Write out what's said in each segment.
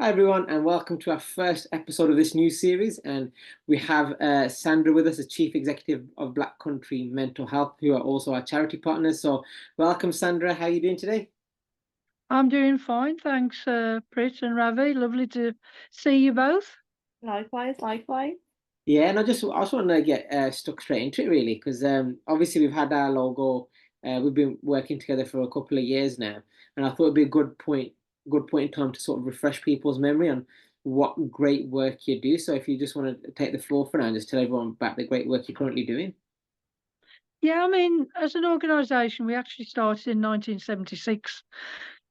Hi everyone, and welcome to our first episode of this new series. And we have Sandra with us, the Chief Executive of Black Country Mental Health, who are also our charity partners. So, welcome, Sandra. How are you doing today? I'm doing fine, thanks, Prit and Ravi. Lovely to see you both. Likewise, likewise. Yeah, and I just want to get stuck straight into it, really, because obviously we've had our logo. We've been working together for a couple of years now, and I thought it'd be a good point in time to sort of refresh people's memory on what great work you do. So if you just want to take the floor for now and just tell everyone about the great work you're currently doing. Yeah, I mean, as an organisation, we actually started in 1976,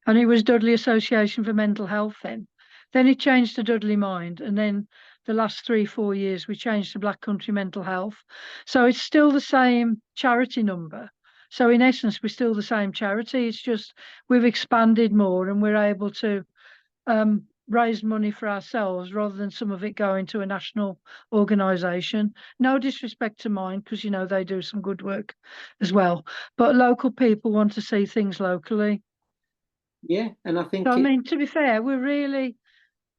and it was Dudley Association for Mental Health then. Then it changed to Dudley Mind, and then the last 3-4 years we changed to Black Country Mental Health. So it's still the same charity number. So in essence, we're still the same charity. It's just we've expanded more and we're able to raise money for ourselves rather than some of it going to a national organisation. No disrespect to mine, because they do some good work as well. But local people want to see things locally. Yeah, and I think So I mean, to be fair, we're really,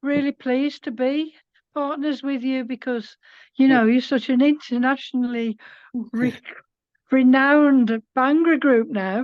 really pleased to be partners with you because you're such an internationally renowned Bhangra group now.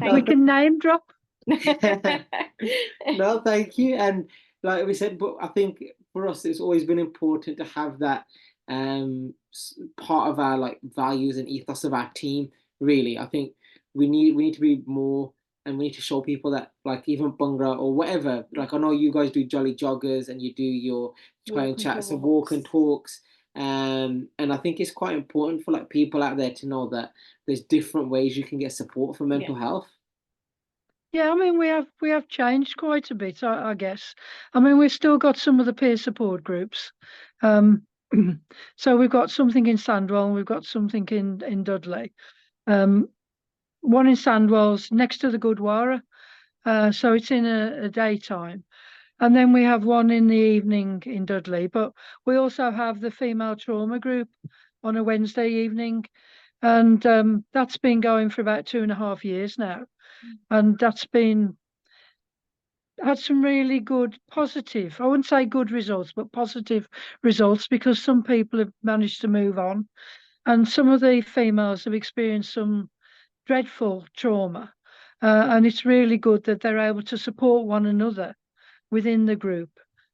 We can name drop. No, thank you. And like we said, but I think for us, it's always been important to have that part of our like values and ethos of our team. Really, I think we need to be more, and we need to show people that like even Bhangra or whatever. Like I know you guys do jolly joggers and you do your try and chats and walk and talks. And I think it's quite important for like people out there to know that there's different ways you can get support for mental health. Yeah, I mean we have changed quite a bit, I guess. I mean we've still got some of the peer support groups. Um, so we've got something in Sandwell and we've got something in Dudley. Um, one in Sandwell's next to the Gurdwara, so it's in a daytime. And then we have one in the evening in Dudley. But we also have the female trauma group on a Wednesday evening. And that's been going for about 2.5 years now. And that's been had some really good positive, I wouldn't say good results, but positive results, because some people have managed to move on. And some of the females have experienced some dreadful trauma. And it's really good that they're able to support one another within the group,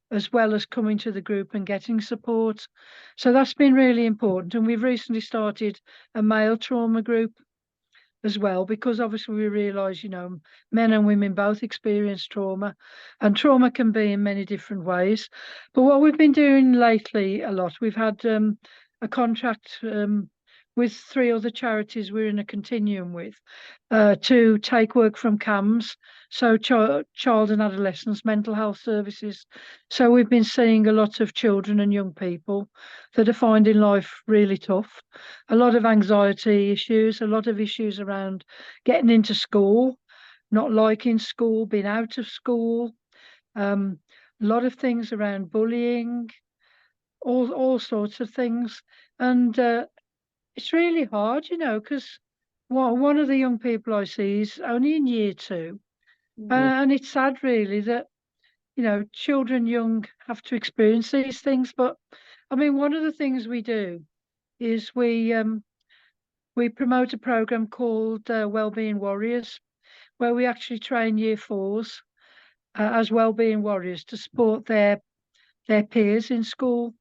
as well as coming to the group and getting support. So that's been really important. And we've recently started a male trauma group as well, because obviously we realise, men and women both experience trauma, and trauma can be in many different ways. But what we've been doing lately a lot, we've had a contract with 3 other charities we're in a continuum with, to take work from CAMS, so child and adolescents mental health services. So we've been seeing a lot of children and young people that are finding life really tough, a lot of anxiety issues, a lot of issues around getting into school, not liking school, being out of school, a lot of things around bullying, all sorts of things. And it's really hard, because one of the young people I see is only in year 2. And it's sad, really, that, children young have to experience these things. But I mean, one of the things we do is we promote a program called Wellbeing Warriors, where we actually train year 4s as wellbeing warriors to support their peers in school.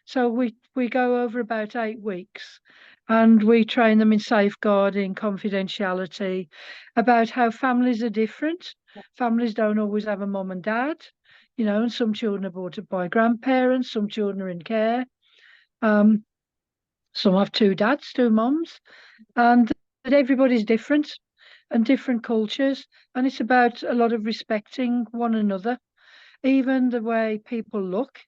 So we go over about 8 weeks, and we train them in safeguarding, confidentiality, about how families are different. Families don't always have a mum and dad, and some children are brought up by grandparents, some children are in care. Some have 2 dads, 2 mums, and that everybody's different and different cultures. And it's about a lot of respecting one another, even the way people look,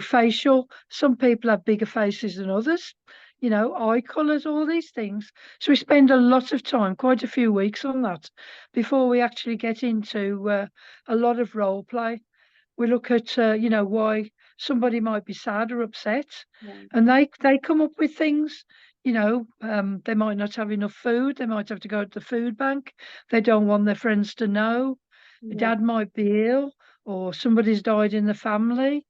facial. Some people have bigger faces than others, eye colours, all these things. So we spend a lot of time, quite a few weeks on that, before we actually get into a lot of role play. We look at, why somebody might be sad or upset, and they come up with things. They might not have enough food. They might have to go to the food bank. They don't want their friends to know. The dad might be ill, or somebody's died in the family,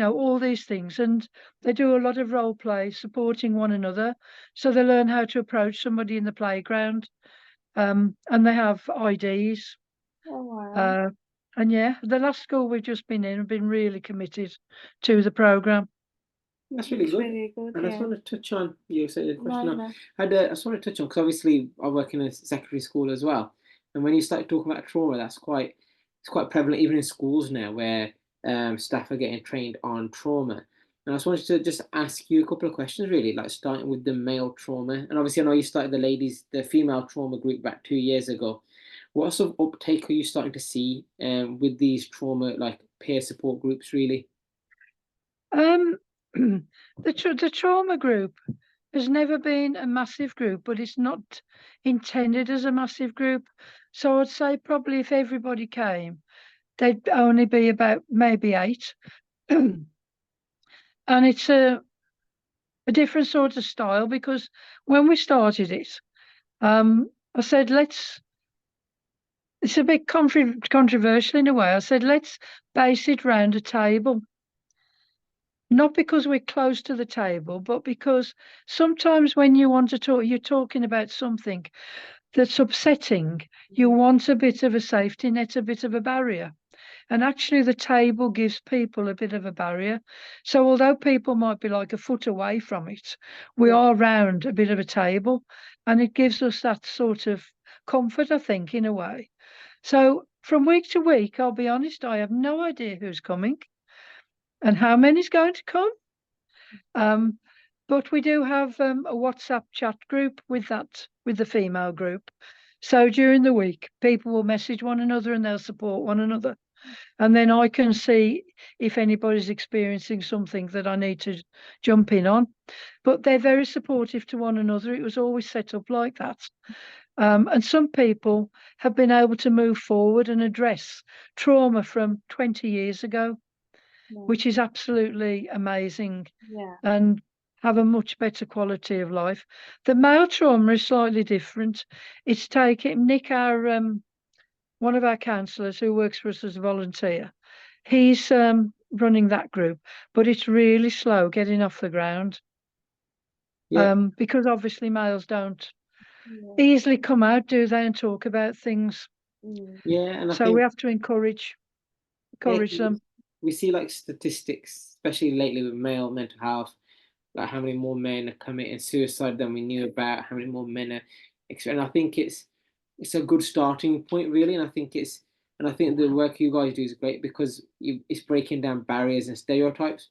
all these things. And they do a lot of role play, supporting one another. So they learn how to approach somebody in the playground, and they have IDs. Oh, wow. And yeah, the last school we've just been in have been really committed to the program. That's really It's good. really good, And I just yeah. want to touch on you said the question. No, No, no. I just want to touch on because obviously I work in a secondary school as well, and when you start talking about trauma, it's quite prevalent even in schools now where staff are getting trained on trauma. And I just wanted to just ask you a couple of questions, really, like starting with the male trauma. And obviously, I know you started the female trauma group back 2 years ago. What sort of uptake are you starting to see with these trauma, like peer support groups, really? Um, the trauma group has never been a massive group, but it's not intended as a massive group. So I'd say probably if everybody came, they'd only be about maybe 8. And it's a different sort of style, because when we started it, I said, it's a bit controversial in a way. I said, let's base it round a table. Not because we're close to the table, but because sometimes when you want to talk, you're talking about something that's upsetting. You want a bit of a safety net, a bit of a barrier. And actually, the table gives people a bit of a barrier. So, although people might be like a foot away from it, we Yeah. are round a bit of a table, and it gives us that sort of comfort, I think, in a way. So, from week to week, I'll be honest, I have no idea who's coming and how many's going to come. But we do have a WhatsApp chat group with the female group. So during the week, people will message one another and they'll support one another. And then I can see if anybody's experiencing something that I need to jump in on. But they're very supportive to one another. It was always set up like that. And some people have been able to move forward and address trauma from 20 years ago, No. which is absolutely amazing, Yeah. and have a much better quality of life. The male trauma is slightly different. It's taking Nick, our one of our counsellors who works for us as a volunteer. He's running that group, but it's really slow getting off the ground. Yeah, Because obviously males don't Yeah. easily come out, do they, and talk about things. yeah, and I So we think have to encourage yeah, them. we see like statistics, especially lately with male mental health, like how many more men are committing suicide than we knew about, how many more men are, and I think it's a good starting point, really, and I think the work you guys do is great because it's breaking down barriers and stereotypes.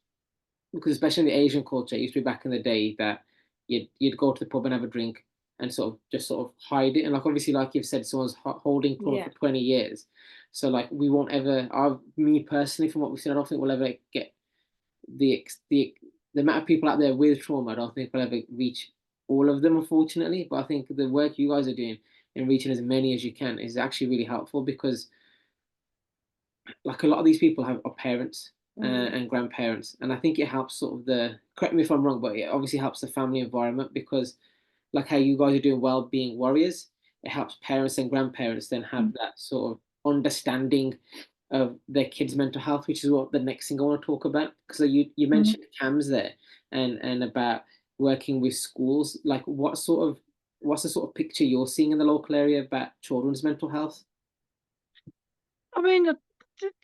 Because especially in the Asian culture, it used to be back in the day that you'd go to the pub and have a drink and sort of hide it. And like obviously, like you've said, someone's holding trauma Yeah. for 20 years. So like we won't ever. Me personally, from what we've seen, I don't think we'll ever get the amount of people out there with trauma. I don't think we'll ever reach all of them, unfortunately. But I think the work you guys are doing in reaching as many as you can is actually really helpful because like a lot of these people are parents and grandparents, and I think it helps sort of correct me if I'm wrong, but it obviously helps the family environment because like how you guys are doing well being warriors, it helps parents and grandparents then have that sort of understanding of their kids' mental health, which is what the next thing I want to talk about. Because you mentioned CAMS there and about working with schools. Like what's the sort of picture you're seeing in the local area about children's mental health? I mean,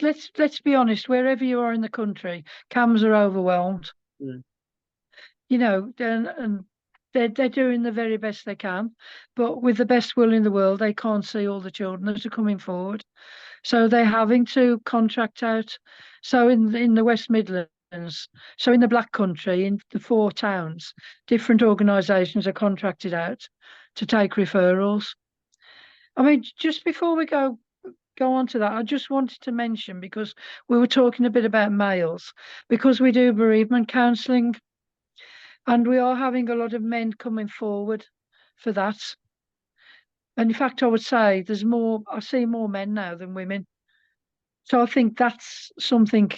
let's be honest. Wherever you are in the country, CAMs are overwhelmed. Mm. And they're doing the very best they can, but with the best will in the world, they can't see all the children that are coming forward. So they're having to contract out. So in the West Midlands, so in the Black Country, in the 4 towns, different organisations are contracted out to take referrals. I mean, just before we go on to that, I just wanted to mention, because we were talking a bit about males, because we do bereavement counselling, and we are having a lot of men coming forward for that. And in fact, I would say I see more men now than women. So I think that's something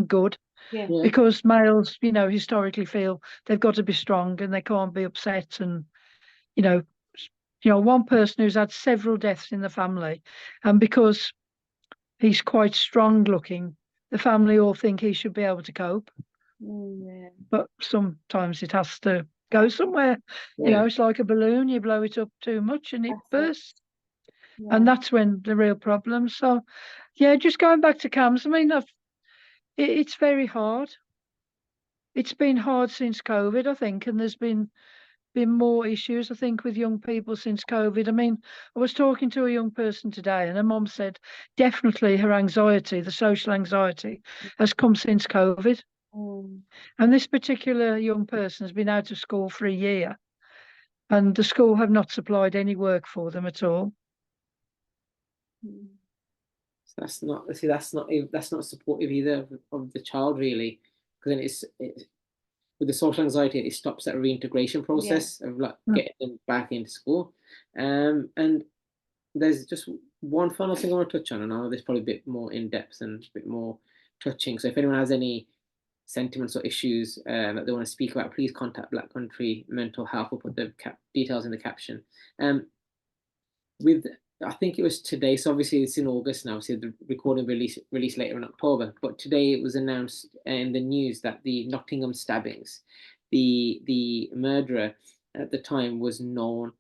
good, Yeah. Yeah. because males, historically feel they've got to be strong and they can't be upset. And, you know, one person who's had several deaths in the family, and because he's quite strong looking, the family all think he should be able to cope. Yeah. But sometimes it has to go somewhere. You know, it's like a balloon, you blow it up too much and it bursts. Yeah. And that's when the real problem. So, yeah, just going back to CAMS, I mean, it's very hard. It's been hard since COVID, I think, and there's been more issues, I think, with young people since COVID. I mean, I was talking to a young person today, and her mum said definitely her anxiety, the social anxiety, has come since COVID. And this particular young person has been out of school for a year, and the school have not supplied any work for them at all. So that's not supportive either of the child, really, because then it's with the social anxiety, it stops that reintegration process of like getting them back into school. And there's just one final thing I want to touch on, and I know there's probably a bit more in depth and a bit more touching. So if anyone has any sentiments or issues that they want to speak about, please contact Black Country Mental Health. We'll put the details in the caption. With I think it was today, so obviously it's in August now, obviously the recording release later in October, but today it was announced in the news that the Nottingham stabbings, the murderer at the time was known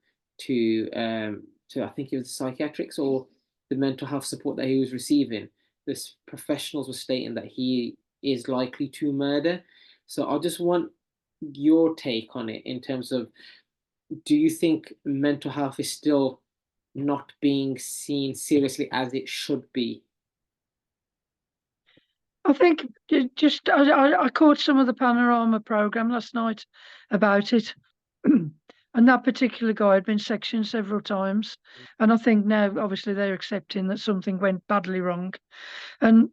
to I think it was the psychiatrics or the mental health support that he was receiving. This professionals were stating that he is likely to murder. So I just want your take on it in terms of, do you think mental health is still not being seen seriously as it should be? I think just I caught some of the Panorama program last night about it, and that particular guy had been sectioned several times, and I think now obviously they're accepting that something went badly wrong, and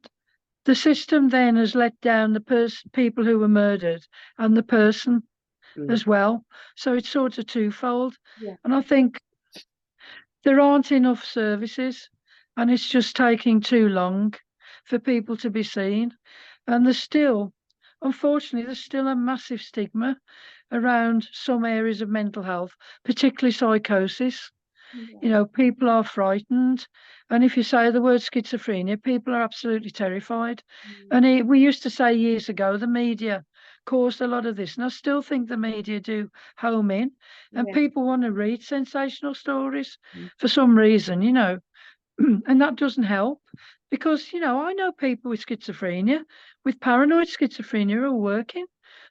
the system then has let down the people who were murdered and the person as well. So it's sort of twofold, and I think there aren't enough services, and it's just taking too long for people to be seen. And unfortunately, there's still a massive stigma around some areas of mental health, particularly psychosis. You know, people are frightened. And if you say the word schizophrenia, people are absolutely terrified. And we used to say years ago, the media caused a lot of this. And I still think the media do home in. And people want to read sensational stories for some reason, you know. And that doesn't help because, you know, I know people with schizophrenia, with paranoid schizophrenia, who are working,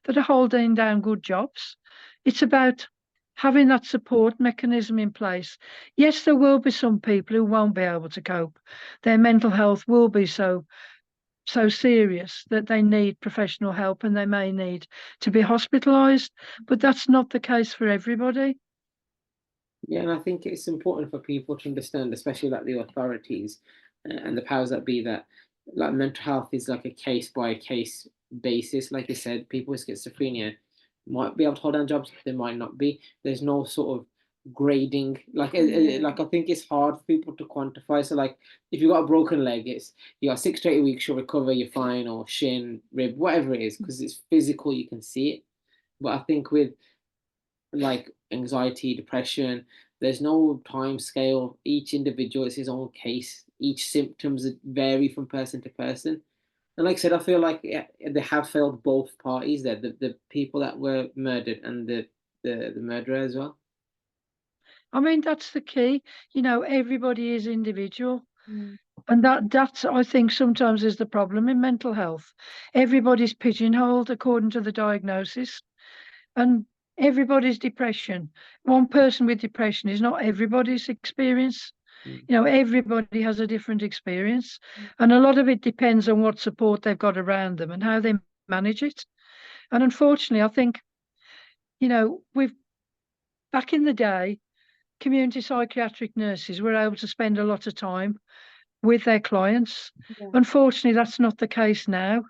that are holding down good jobs. It's about having that support mechanism in place. Yes, there will be some people who won't be able to cope. Their mental health will be so serious that they need professional help and they may need to be hospitalized, but that's not the case for everybody. Yeah, and I think it's important for people to understand, especially like the authorities and the powers that be, that like mental health is like a case by case basis. Like you said, people with schizophrenia might be able to hold down jobs, they might not be. There's no sort of grading. Like I think it's hard for people to quantify. So like if you got a broken leg, it's you got 6 to 8 weeks, you'll recover, you're fine, or shin, rib, whatever it is, because it's physical, you can see it. But I think with like anxiety, depression, there's no time scale. Each individual is his own case. Each symptoms vary from person to person. And like I said, I feel like they have failed both parties there, the people that were murdered and the murderer as well. I mean, that's the key. You know, everybody is individual. And that's, I think, sometimes is the problem in mental health. Everybody's pigeonholed according to the diagnosis. And everybody's depression. One person with depression is not everybody's experience. You know, everybody has a different experience. And a lot of it depends on what support they've got around them and how they manage it. And unfortunately, I think, you know, back in the day, community psychiatric nurses were able to spend a lot of time with their clients. Unfortunately, that's not the case now.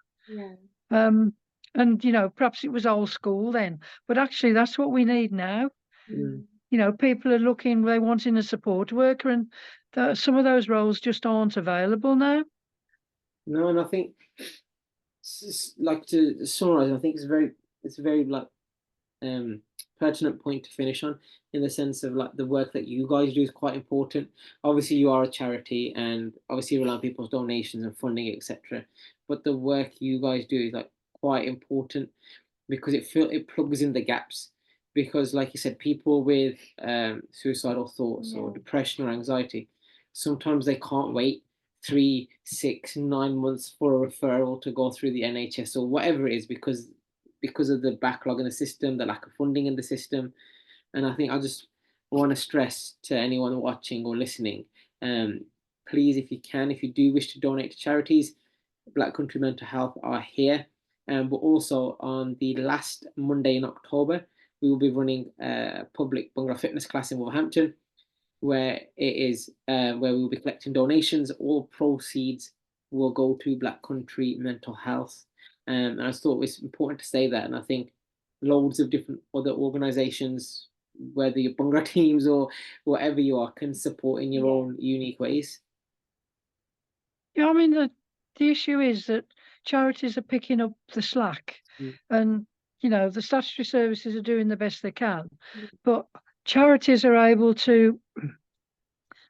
And, you know, perhaps it was old school then, but actually that's what we need now. You know, people are looking, they're wanting a support worker, and some of those roles just aren't available now. No, and I think, like to summarize, I think it's very like pertinent point to finish on, in the sense of like the work that you guys do is quite important. Obviously, you are a charity, and obviously you rely on people's donations and funding, etc. But the work you guys do is like quite important, because it plugs in the gaps. Because, like you said, people with suicidal thoughts or Yeah. depression or anxiety, sometimes they can't wait 3, 6, 9 months for a referral to go through the NHS or whatever it is, because of the backlog in the system, the lack of funding in the system. And I think I just want to stress to anyone watching or listening, um, please, if you can, if you do wish to donate to charities, Black Country Mental Health are here. But also on the last Monday in October, we will be running a public bungalow fitness class in Wolverhampton, where we will be collecting donations. All proceeds will go to Black Country Mental Health. And I thought it was important to say that. And I think loads of different other organisations, whether you're bungalow teams or whatever you are, can support in your own unique ways. Yeah, I mean, the issue is that charities are picking up the slack, and the statutory services are doing the best they can, but charities are able to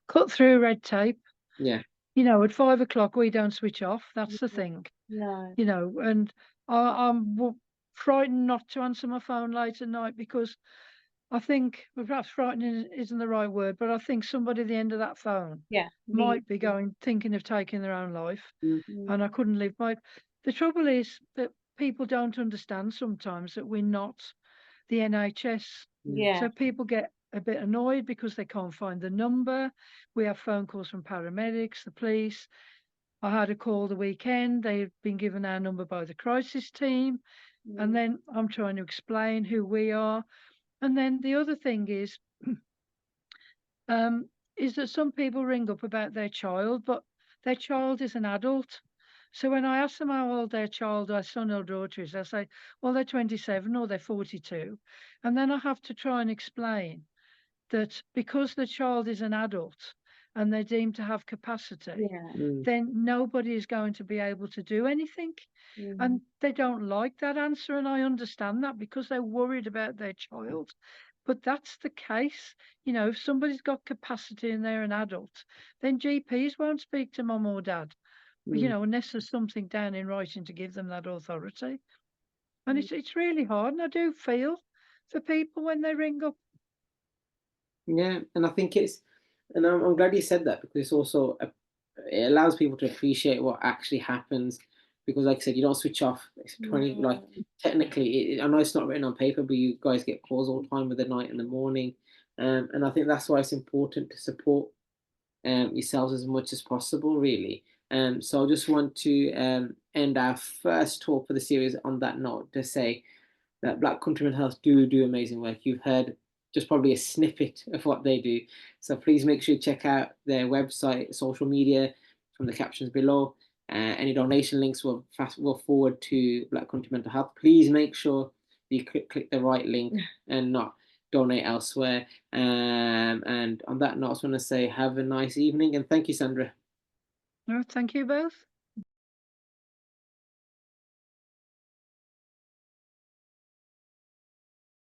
cut through red tape. Yeah. At 5 o'clock we don't switch off. That's the thing. No. And I'm frightened not to answer my phone late at night, because I think, well, perhaps frightening isn't the right word, but I think somebody at the end of that phone Yeah. might be thinking of taking their own life. Mm. And I couldn't live by. The trouble is that people don't understand sometimes that we're not the NHS. Yeah. So people get a bit annoyed because they can't find the number. We have phone calls from paramedics, the police. I had a call the weekend. They've been given our number by the crisis team. And then I'm trying to explain who we are. And then the other thing is that some people ring up about their child, but their child is an adult. So when I ask them how old their child, their son or daughter is, they'll say, well, they're 27 or they're 42. And then I have to try and explain that because the child is an adult and they're deemed to have capacity, then nobody is going to be able to do anything. And they don't like that answer. And I understand that, because they're worried about their child. But that's the case. If somebody's got capacity and they're an adult, then GPs won't speak to mum or dad, unless there's something down in writing to give them that authority. And it's really hard. And I do feel for people when they ring up. Yeah, and I think and I'm glad you said that, because it's also it allows people to appreciate what actually happens. Because, like I said, you don't switch off. It's 20, like technically, I know it's not written on paper, but you guys get calls all the time with the night and the morning, and I think that's why it's important to support yourselves as much as possible, really. So I just want to end our first talk for the series on that note, to say that Black Country Mental Health do amazing work. You've heard just probably a snippet of what they do. So please make sure you check out their website, social media, from the captions below. Any donation links will forward to Black Country Mental Health. Please make sure you click the right link and not donate elsewhere. And on that note, I just want to say have a nice evening, and thank you, Sandra. No, thank you both.